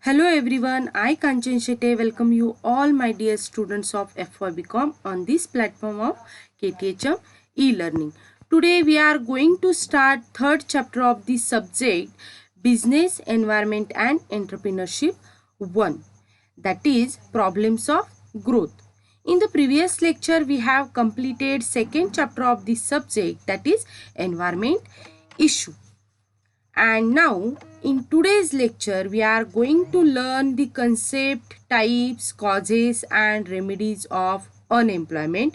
Hello everyone, I Kanchan Shetty welcome you all my dear students of FYBCom on this platform of KTHM e-learning. Today we are going to start third chapter of the subject Business, Environment and Entrepreneurship 1, that is Problems of Growth. In the previous lecture we have completed second chapter of this subject, that is Environment Issue. And now in today's lecture we are going to learn the concept, types, causes and remedies of unemployment.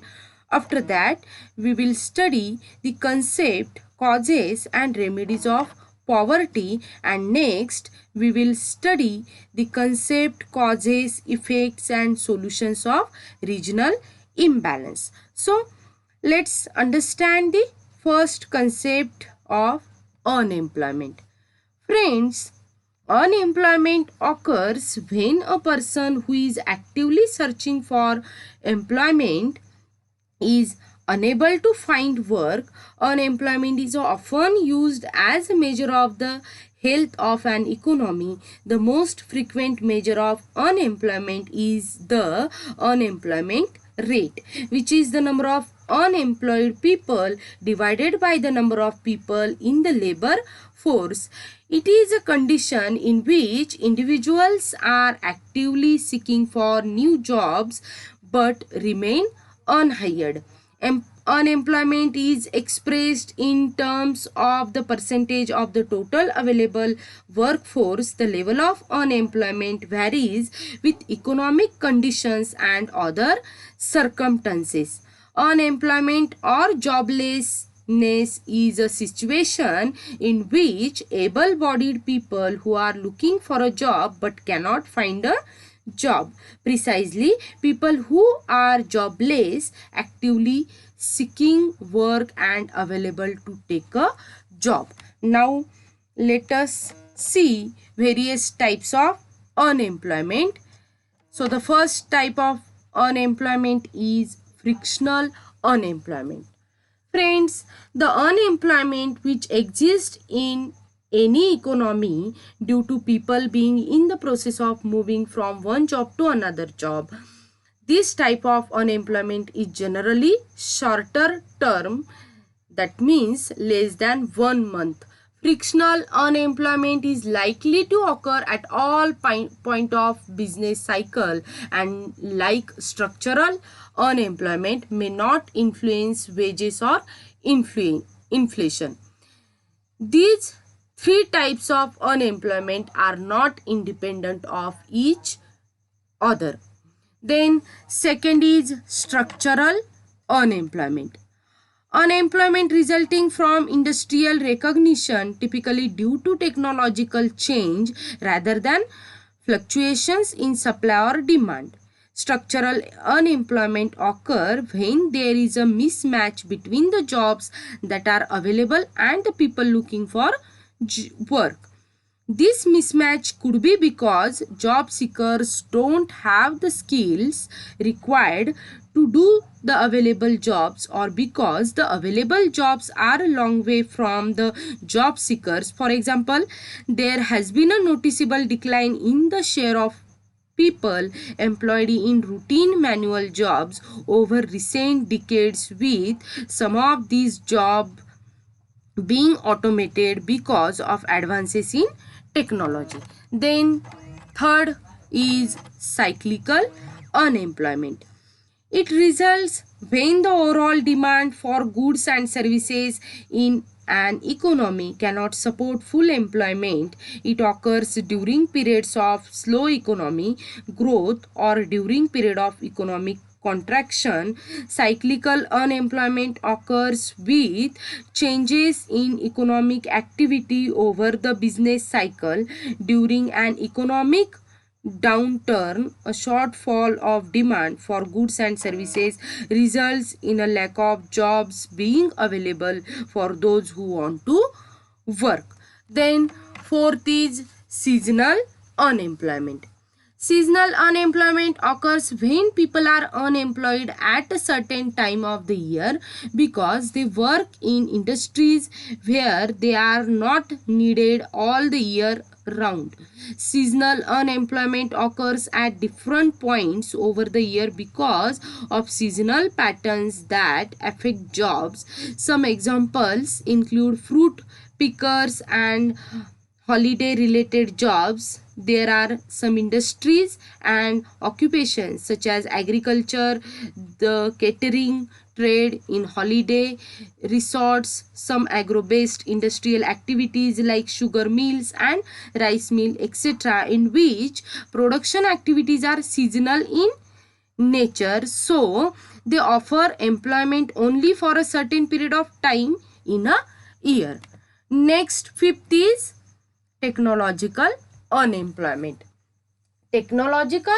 After that we will study the concept, causes and remedies of poverty, and next we will study the concept, causes, effects and solutions of regional imbalance. So let's understand the first concept of unemployment. Friends, unemployment occurs when a person who is actively searching for employment is unable to find work. Unemployment is often used as a measure of the health of an economy. The most frequent measure of unemployment is the unemployment rate, which is the number of unemployed people divided by the number of people in the labor force. It is a condition in which individuals are actively seeking for new jobs but remain unhired. Unemployment is expressed in terms of the percentage of the total available workforce. The level of unemployment varies with economic conditions and other circumstances. Unemployment or joblessness is a situation in which able-bodied people who are looking for a job but cannot find a job. Precisely, people who are jobless actively seeking work and available to take a job. Now let us see various types of unemployment. So the first type of unemployment is frictional unemployment. Friends, the unemployment which exists in any economy due to people being in the process of moving from one job to another job. This type of unemployment is generally shorter term, that means less than 1 month. Frictional unemployment is likely to occur at all point of business cycle, and like structural unemployment may not influence wages or inflation. These three types of unemployment are not independent of each other. Then second is structural unemployment. Unemployment resulting from industrial recognition, typically due to technological change rather than fluctuations in supply or demand. Structural unemployment occur when there is a mismatch between the jobs that are available and the people looking for work. This mismatch could be because job seekers don't have the skills required to do the available jobs, or because the available jobs are a long way from the job seekers. For example, there has been a noticeable decline in the share of people employed in routine manual jobs over recent decades, with some of these jobs being automated because of advances in technology. Then third is cyclical unemployment. It results when the overall demand for goods and services in an economy cannot support full employment. It occurs during periods of slow economy growth or during period of economic contraction. Cyclical unemployment occurs with changes in economic activity over the business cycle. During an economic downturn, a shortfall of demand for goods and services results in a lack of jobs being available for those who want to work. Then fourth is seasonal unemployment. Seasonal unemployment occurs when people are unemployed at a certain time of the year because they work in industries where they are not needed all the year round. Seasonal unemployment occurs at different points over the year because of seasonal patterns that affect jobs. Some examples include fruit pickers and holiday related jobs. There are some industries and occupations such as agriculture, the catering trade in holiday resorts, some agro based industrial activities like sugar mills and rice mill, etc., in which production activities are seasonal in nature, so they offer employment only for a certain period of time in a year. Next, fifth is technological unemployment. Technological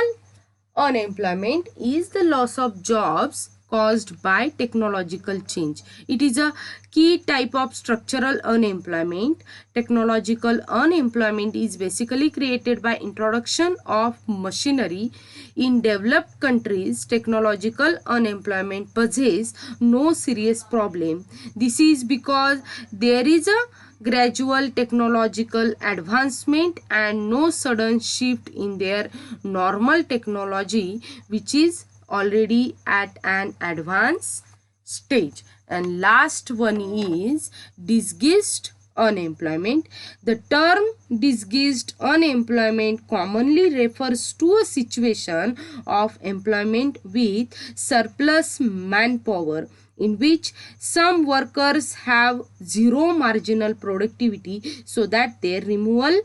unemployment is the loss of jobs caused by technological change. It is a key type of structural unemployment. Technological unemployment is basically created by introduction of machinery. In developed countries, technological unemployment poses no serious problem. This is because there is a gradual technological advancement and no sudden shift in their normal technology, which is already at an advanced stage. And last one is disguised unemployment. The term disguised unemployment commonly refers to a situation of employment with surplus manpower in which some workers have zero marginal productivity, so that their removal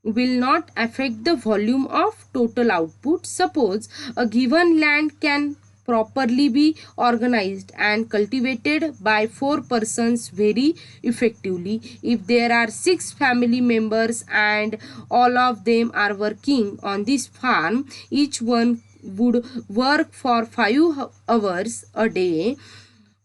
will not affect the volume of total output. Suppose a given land can properly be organized and cultivated by 4 persons very effectively. If there are 6 family members and all of them are working on this farm, each one would work for 5 hours a day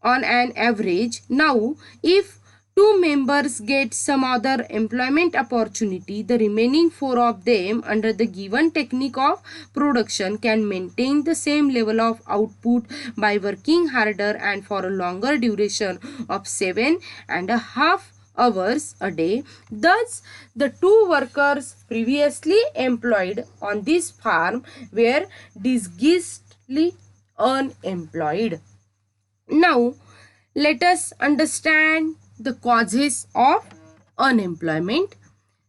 on an average. Now, if 2 members get some other employment opportunity, the remaining 4 of them under the given technique of production can maintain the same level of output by working harder and for a longer duration of 7.5 hours a day. Thus, the 2 workers previously employed on this farm were disguisedly unemployed. Now, let us understand the causes of unemployment.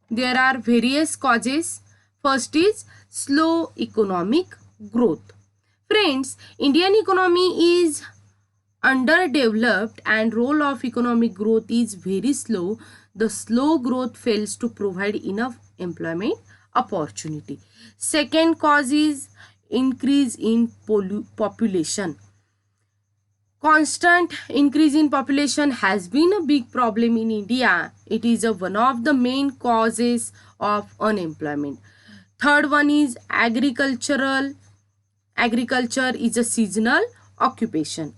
There are various causes. First is slow economic growth. Friends, Indian economy is underdeveloped and role of economic growth is very slow. The slow growth fails to provide enough employment opportunity. Second cause is increase in population. Constant increase in population has been a big problem in India. It is one of the main causes of unemployment. Third one is agricultural. Agriculture is a seasonal occupation.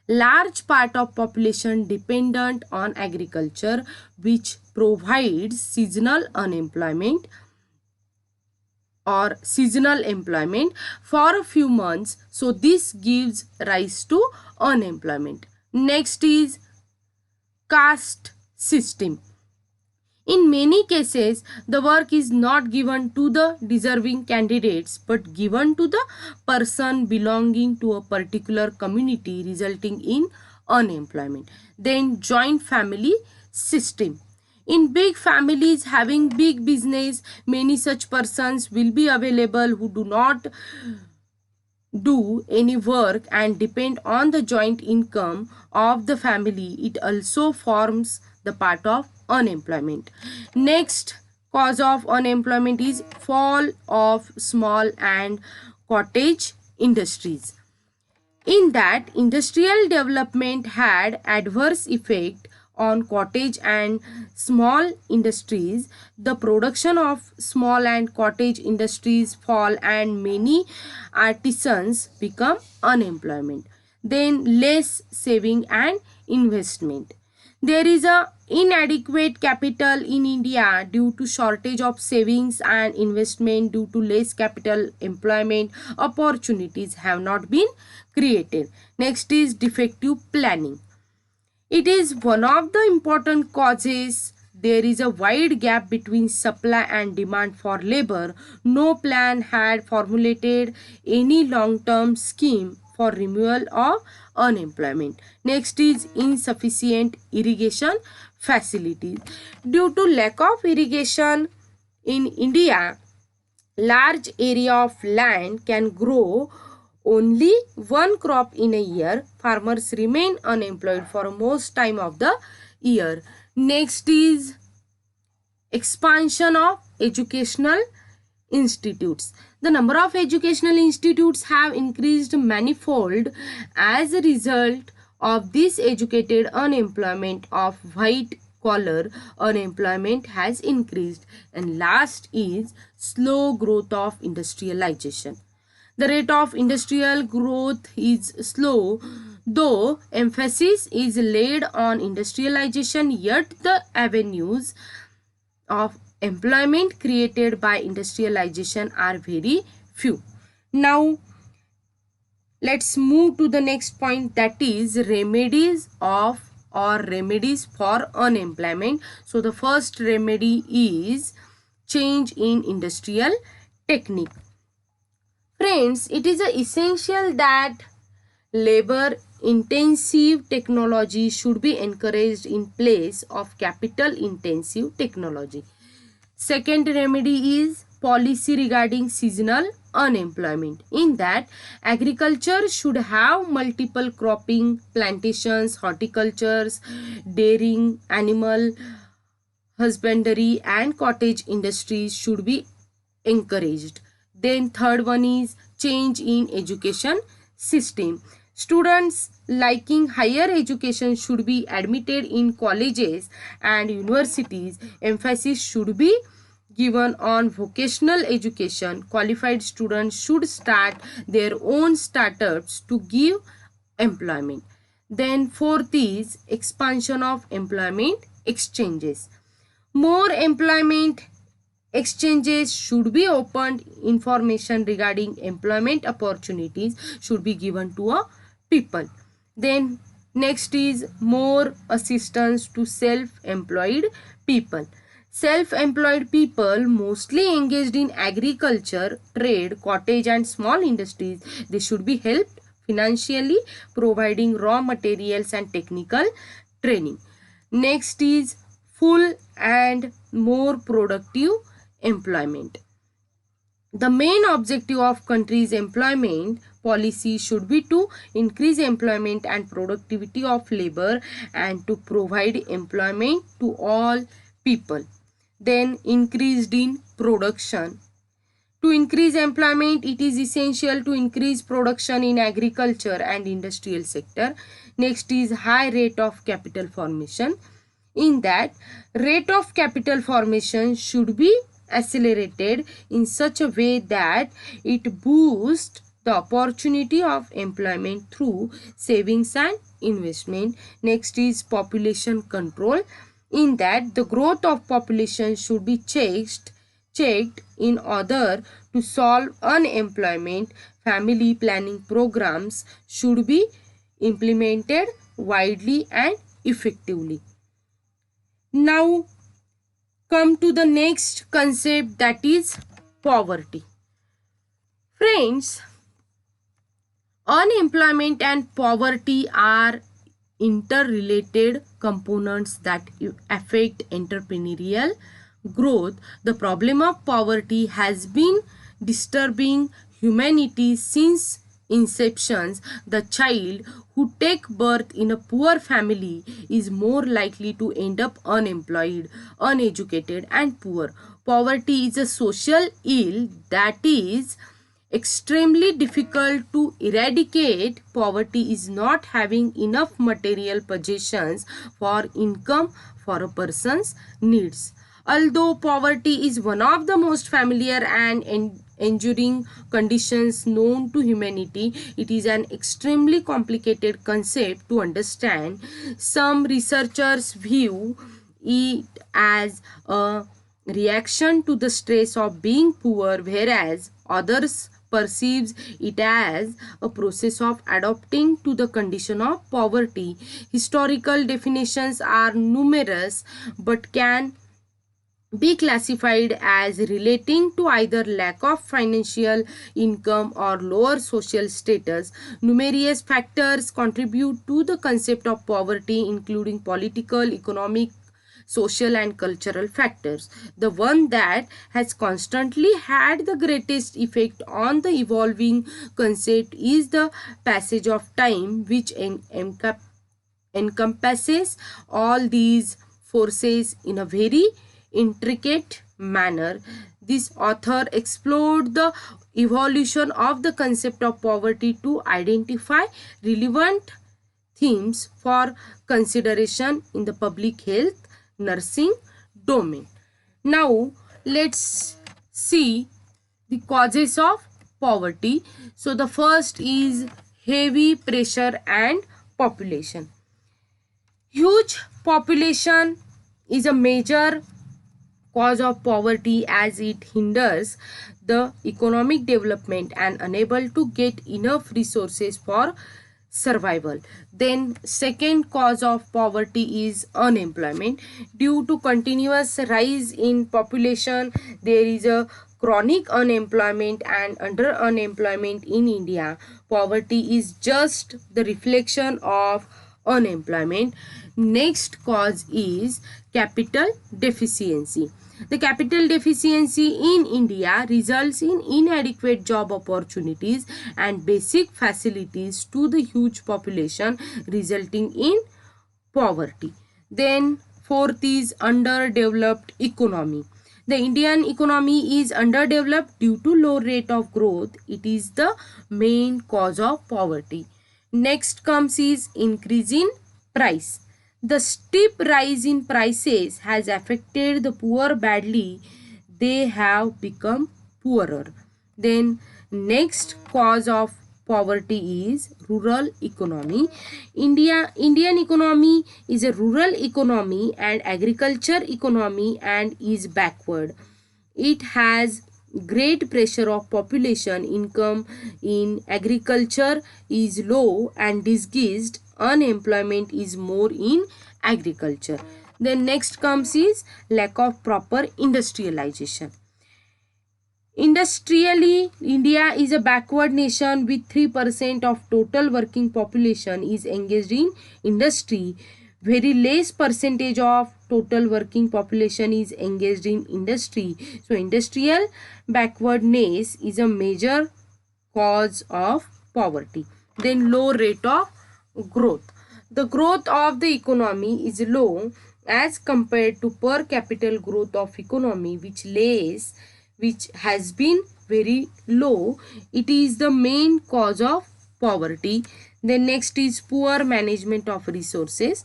Large part of population dependent on agriculture, which provides seasonal unemployment or seasonal employment for a few months, so this gives rise to unemployment. Next is caste system. In many cases, the work is not given to the deserving candidates but given to the person belonging to a particular community, resulting in unemployment. Then joint family system. In big families having big business, many such persons will be available who do not do any work and depend on the joint income of the family. It also forms the part of unemployment. Next cause of unemployment is fall of small and cottage industries. In that, industrial development had adverse effect on cottage and small industries. The production of small and cottage industries fall and many artisans become unemployment. Then less saving and investment. There is a inadequate capital in India due to shortage of savings and investment. Due to less capital, employment opportunities have not been created. Next is defective planning. It is one of the important causes there is a wide gap between supply and demand for labor. No plan had formulated any long-term scheme for removal of unemployment. Next is insufficient irrigation facilities. Due to lack of irrigation in India, large area of land can grow only one crop in a year. Farmers remain unemployed for most time of the year. Next is expansion of educational institutes. The number of educational institutes have increased manifold. As a result of this, educated unemployment of white collar unemployment has increased. And last is slow growth of industrialization. The rate of industrial growth is slow, though emphasis is laid on industrialization, yet the avenues of employment created by industrialization are very few. Now let's move to the next point, that is remedies for unemployment. So the first remedy is change in industrial technique. Friends, it is essential that labor intensive technology should be encouraged in place of capital intensive technology. Second remedy is policy regarding seasonal unemployment. In that, agriculture should have multiple cropping, plantations, horticultures, dairying, animal husbandry and cottage industries should be encouraged. Then third one is change in education system. Students liking higher education should be admitted in colleges and universities. Emphasis should be given on vocational education. Qualified students should start their own startups to give employment. Then fourth is expansion of employment exchanges. More employment exchanges should be opened. Information regarding employment opportunities should be given to a people. Then next is more assistance to self-employed people. Self-employed people mostly engaged in agriculture, trade, cottage and small industries, they should be helped financially, providing raw materials and technical training. Next is full and more productive employment. The main objective of country's employment policy should be to increase employment and productivity of labor and to provide employment to all people. Then increased in production. To increase employment, it is essential to increase production in agriculture and industrial sector. Next is high rate of capital formation. In that, rate of capital formation should be accelerated in such a way that it boosts the opportunity of employment through savings and investment. Next is population control. In that, the growth of population should be checked in order to solve unemployment. Family planning programs should be implemented widely and effectively. Now come to the next concept, that is poverty. Friends, unemployment and poverty are interrelated components that affect entrepreneurial growth. The problem of poverty has been disturbing humanity since inception. The child who take birth in a poor family is more likely to end up unemployed, uneducated and poor. Poverty is a social ill that is extremely difficult to eradicate. Poverty is not having enough material possessions for income for a person's needs. Although poverty is one of the most familiar and enduring conditions known to humanity, it is an extremely complicated concept to understand. Some researchers view it as a reaction to the stress of being poor, whereas others perceives it as a process of adapting to the condition of poverty. Historical definitions are numerous but can be classified as relating to either lack of financial income or lower social status. Numerous factors contribute to the concept of poverty, including political, economic, social and cultural factors. The one that has constantly had the greatest effect on the evolving concept is the passage of time, which encompasses all these forces in a very intricate manner. This author explored the evolution of the concept of poverty to identify relevant themes for consideration in the public health nursing domain. Now let's see the causes of poverty. So the first is heavy pressure and population. Huge population is a major cause of poverty as it hinders the economic development and unable to get enough resources for survival. Then second cause of poverty is unemployment. Due to continuous rise in population, there is a chronic unemployment and under unemployment in India. Poverty is just the reflection of unemployment. Next cause is capital deficiency. The capital deficiency in India results in inadequate job opportunities and basic facilities to the huge population, resulting in poverty. Then fourth is underdeveloped economy. The Indian economy is underdeveloped due to low rate of growth. It is the main cause of poverty. Next comes is increase in price. The steep rise in prices has affected the poor badly. They have become poorer. Then next cause of poverty is rural economy. Indian economy is a rural economy and agriculture economy and is backward. It has great pressure of population. Income in agriculture is low and disguised. Unemployment is more in agriculture. Then next comes is lack of proper industrialization. Industrially, India is a backward nation with 3% of total working population is engaged in industry. Very less percentage of total working population is engaged in industry. So industrial backwardness is a major cause of poverty. Then low rate of growth. The growth of the economy is low as compared to per capita growth of economy, which has been very low. It is the main cause of poverty. Then next is poor management of resources.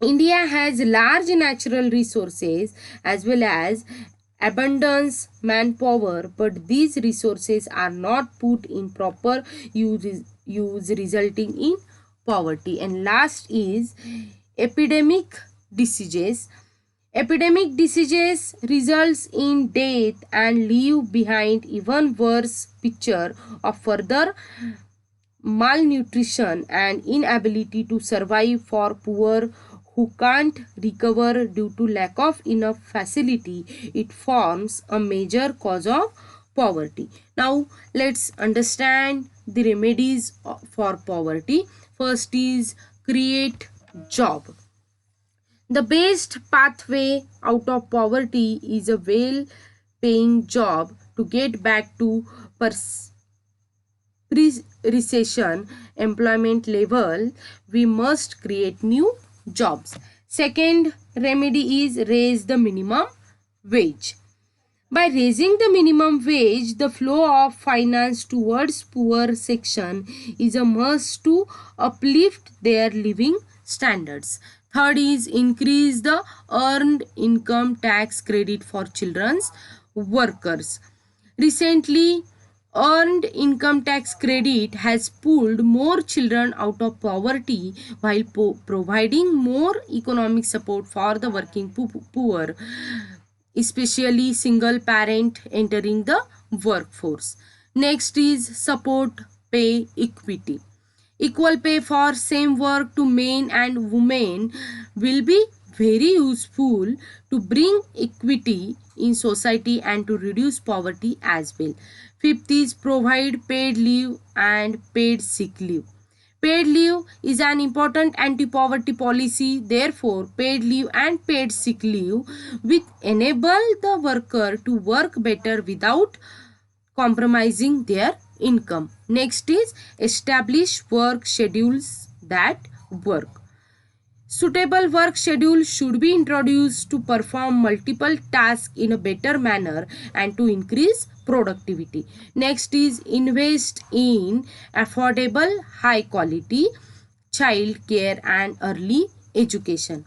India has large natural resources as well as abundance manpower, but these resources are not put in proper use resulting in poverty. And last is epidemic diseases. Epidemic diseases results in death and leave behind even worse picture of further malnutrition and inability to survive for poor who can't recover due to lack of enough facility. It forms a major cause of poverty. Now let's understand the remedies for poverty. First is create job. The best pathway out of poverty is a well-paying job. To get back to pre-recession employment level, we must create new jobs. Second remedy is raise the minimum wage. By raising the minimum wage, the flow of finance towards poor section is a must to uplift their living standards. Third is increase the earned income tax credit for children's workers. Recently, earned income tax credit has pulled more children out of poverty while providing more economic support for the working poor, especially single parent entering the workforce. Next is support pay equity. Equal pay for same work to men and women will be very useful to bring equity in society and to reduce poverty as well. Fifth is provide paid leave and paid sick leave. Paid leave is an important anti-poverty policy. Therefore, paid leave and paid sick leave will enable the worker to work better without compromising their income. Next is establish work schedules that work. Suitable work schedule should be introduced to perform multiple tasks in a better manner and to increase productivity. Next is invest in affordable, high quality child care and early education.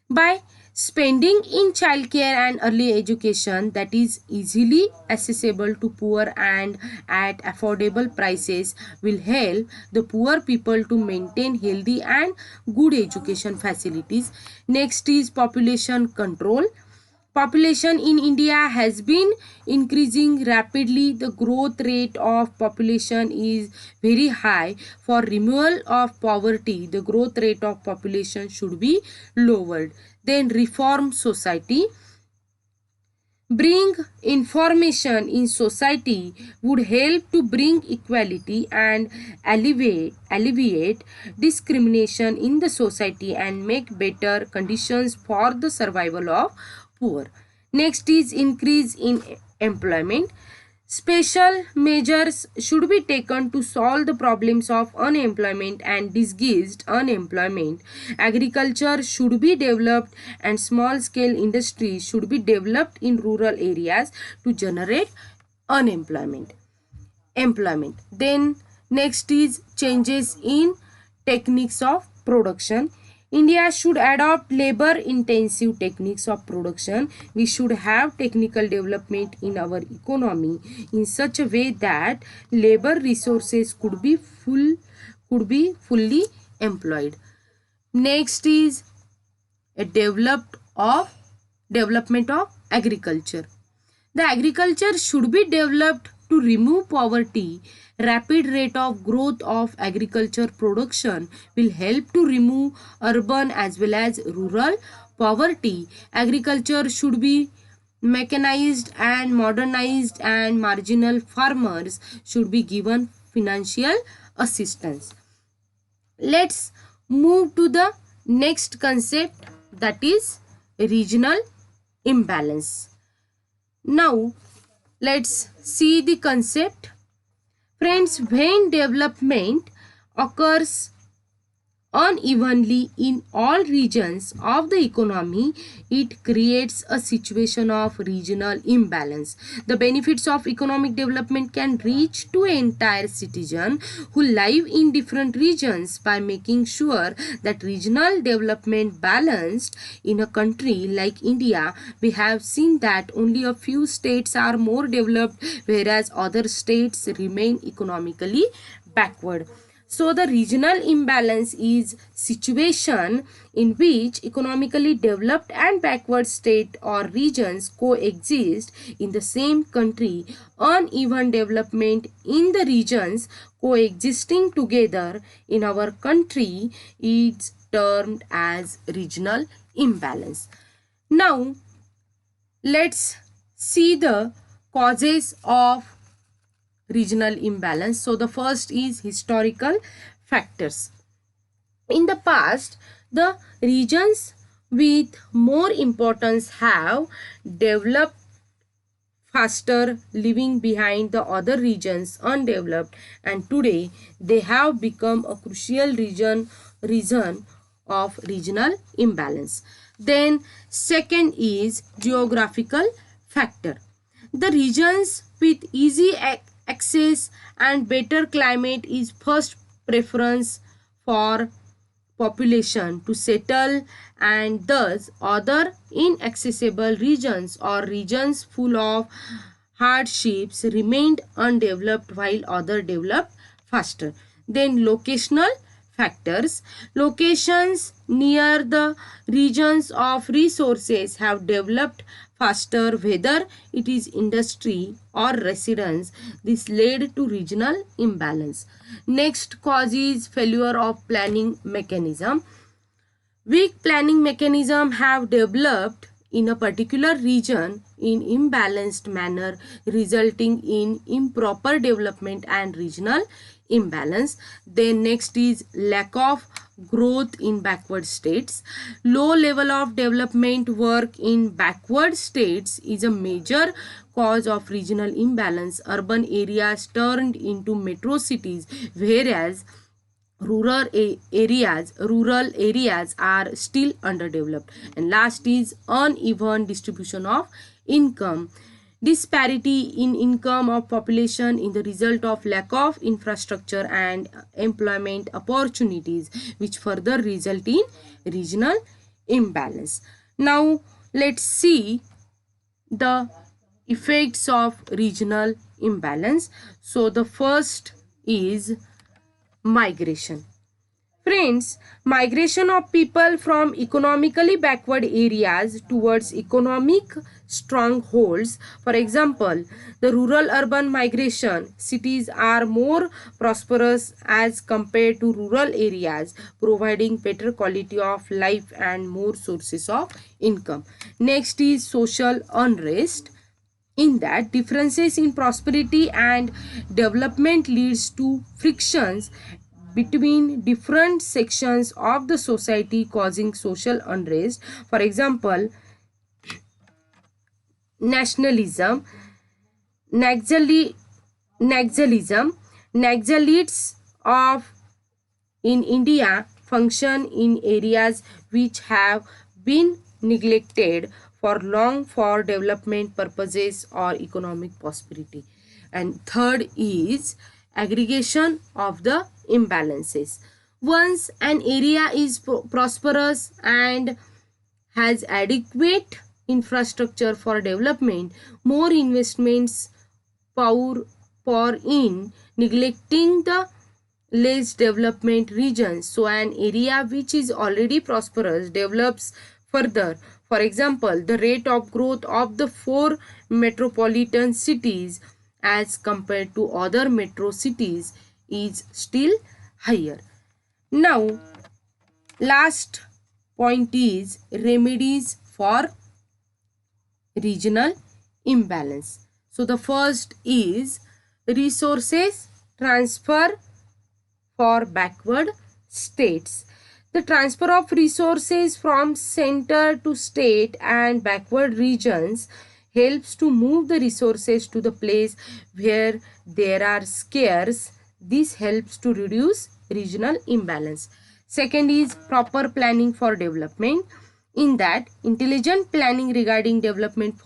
By spending in childcare and early education that is easily accessible to poor and at affordable prices will help the poor people to maintain healthy and good education facilities. Next is population control. Population in India has been increasing rapidly. The growth rate of population is very high. For removal of poverty, the growth rate of population should be lowered. Then reform society. Bring information in society would help to bring equality and alleviate discrimination in the society and make better conditions for the survival of poor. Next is increase in employment. Special measures should be taken to solve the problems of unemployment and disguised unemployment. Agriculture should be developed and small scale industries should be developed in rural areas to generate unemployment. Then next is changes in techniques of production. India should adopt labor intensive techniques of production. We should have technical development in our economy in such a way that labor resources could be fully employed. Next is a development of agriculture. The agriculture should be developed to remove poverty. Rapid rate of growth of agriculture production will help to remove urban as well as rural poverty. Agriculture should be mechanized and modernized and marginal farmers should be given financial assistance. Let's move to the next concept, that is regional imbalance. Now let's see the concept. Friends, when development occurs unevenly in all regions of the economy, it creates a situation of regional imbalance. The benefits of economic development can reach to entire citizens who live in different regions by making sure that regional development balanced. In a country like India, we have seen that only a few states are more developed whereas other states remain economically backward. So the regional imbalance is situation in which economically developed and backward state or regions coexist in the same country. Uneven development in the regions coexisting together in our country is termed as regional imbalance. Now let's see the causes of regional imbalance. So the first is historical factors. In the past, the regions with more importance have developed faster, leaving behind the other regions undeveloped, and today they have become a crucial reason of regional imbalance. Then second is geographical factor. The regions with easy access and better climate is first preference for population to settle, and thus other inaccessible regions or regions full of hardships remained undeveloped while other developed faster. Then locational factors. Locations near the regions of resources have developed faster, whether it is industry or residence. This led to regional imbalance. Next cause is failure of planning mechanism. Weak planning mechanisms have developed in a particular region in imbalanced manner, resulting in improper development and regional imbalance. Then next is lack of growth in backward states. Low level of development work in backward states is a major cause of regional imbalance. Urban areas turned into metro cities, whereas rural areas are still underdeveloped. And last is uneven distribution of income. Disparity in income of population in the result of lack of infrastructure and employment opportunities, which further result in regional imbalance. Now let's see the effects of regional imbalance. So the first is migration. Friends, migration of people from economically backward areas towards economic strongholds. For example, the rural-urban migration. Cities are more prosperous as compared to rural areas, providing better quality of life and more sources of income. Next is social unrest. In that, differences in prosperity and development leads to frictions between different sections of the society, causing social unrest. For example, nationalism, Naxalites of in India function in areas which have been neglected for long for development purposes or economic prosperity. And third is aggregation of the imbalances. Once an area is prosperous and has adequate infrastructure for development, more investments pour in, neglecting the less development regions. So an area which is already prosperous develops further. For example, the rate of growth of the 4 metropolitan cities as compared to other metro cities is still higher. Now, last point is remedies for regional imbalance. So the first is resources transfer for backward states. The transfer of resources from center to state and backward regions helps to move the resources to the place where there are scarce. This helps to reduce regional imbalance. Second is proper planning for development. In that, intelligent planning regarding development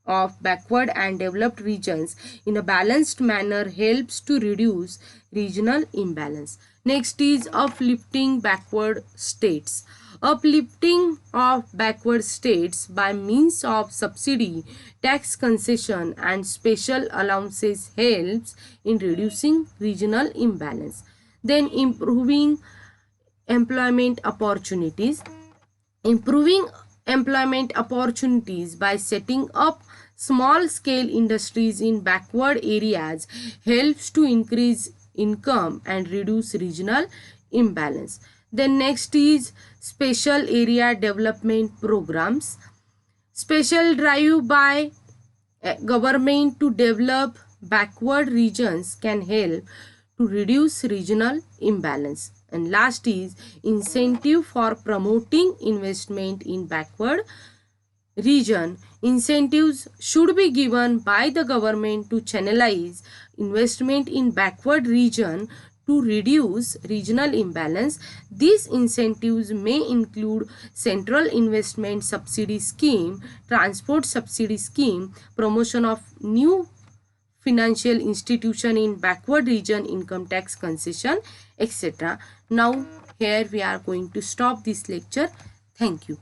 of backward and developed regions in a balanced manner helps to reduce regional imbalance. Next is uplifting backward states. Uplifting of backward states by means of subsidy, tax concession and special allowances helps in reducing regional imbalance. Then improving employment opportunities. Improving employment opportunities by setting up small scale industries in backward areas helps to increase income and reduce regional imbalance. Then next is special area development programs. Special drive by government to develop backward regions can help to reduce regional imbalance. And last is incentive for promoting investment in backward region. Incentives should be given by the government to channelize investment in backward region to reduce regional imbalance. These incentives may include central investment subsidy scheme, transport subsidy scheme, promotion of new financial institution in backward region, income tax concession, etc. Now here we are going to stop this lecture. Thank you.